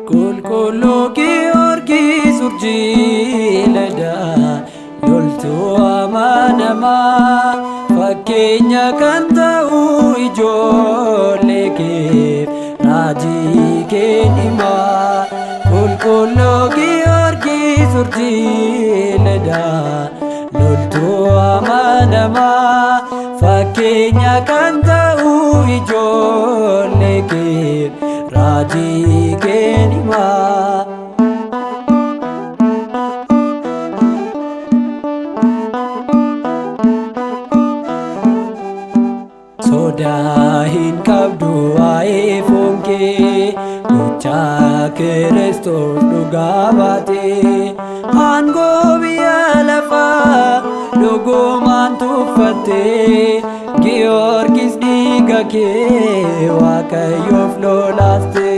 Qulqulluu Giyoorgis urjii ladaa loltuu amanamaa fakkeenya kan ta'u ijoollee keef raajii kennimaa. Qulqulluu Giyoorgis urjii ladaa loltuu amanamaa fakkeenya kan ta'u ijoollee keef raajii kennimaa. Sodaa hin qabdu waa'ee foon kee gochaa Kiristoos dhugaa baatee aangoo biyya lafaa dhugumaan tuffattee Giyoorgis dhiiga kee Waaqayyoof lolaaste.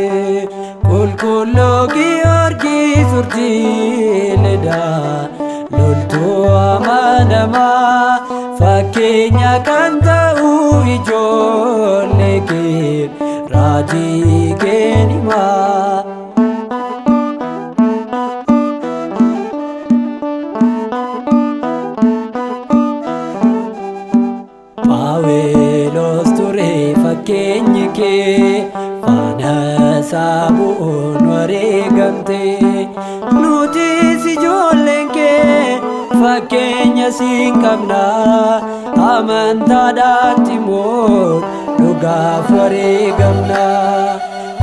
Qulqulluu Giyoorgis urjii ladaa loltuu amanamaa fakkeenya kan ta'u ijoollee keef raajii kennimaa. Phaawulos ture fakkeenyi kee faana isaa bu'uun wareegamte. Nutis ijoolleen kee fakkeenya siin qabna amantaadhaan immoo dhugaaf wareegamna.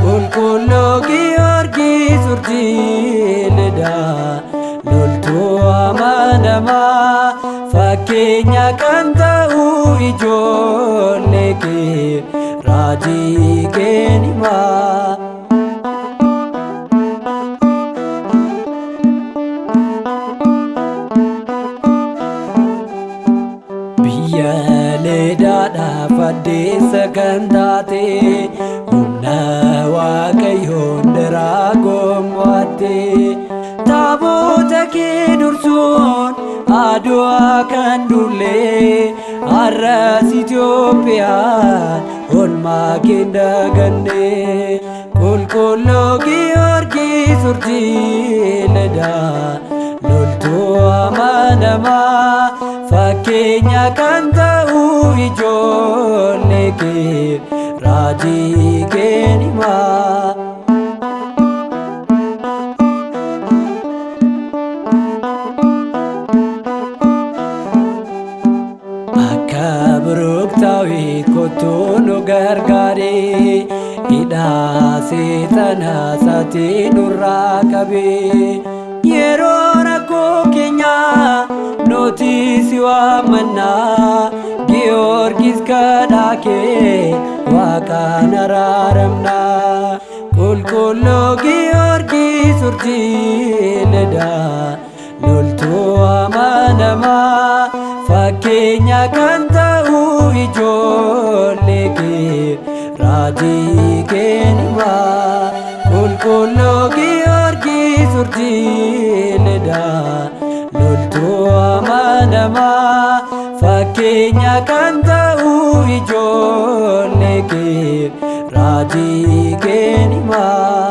Qulqulluu Giyoorgis urjii ladaa loltuu amanamaa fakkeenya kan ta'u ijoollee keef raajii kennimaa. Biyya leedaadhaaf addeessa kan taate humna Waaqayyoon daraa gommo'atte. Taabota kee dursuun Aduwaa kan dullee har'as Itoophiyaan oolmaa kee hin daganne. Qulqulluu Giyoorgis urjii ladaa loltuu amanamaa fakkeenya kan ta'u ijoollee keef raajii kennimaa. Akka Buruktaawit kottuu nu gargaaree hidhaa seexanaa isaatii nurraa qabee. Yeroo rakkoo keenyaa nuti si waammannaa Giyoorgis kadhaa kee Waaqaan araaramnaa. Qulqulluu Giyoorgis urjii ladaa loltuu amanamaa fakkeenya kan ta'u ijoollee keef raajii kennimaa. Qulqulluu Giyoorgis urjii ladaa loltuu amanamaa fakkeenya kan ta'u ijoollee keef raajii kennimaa.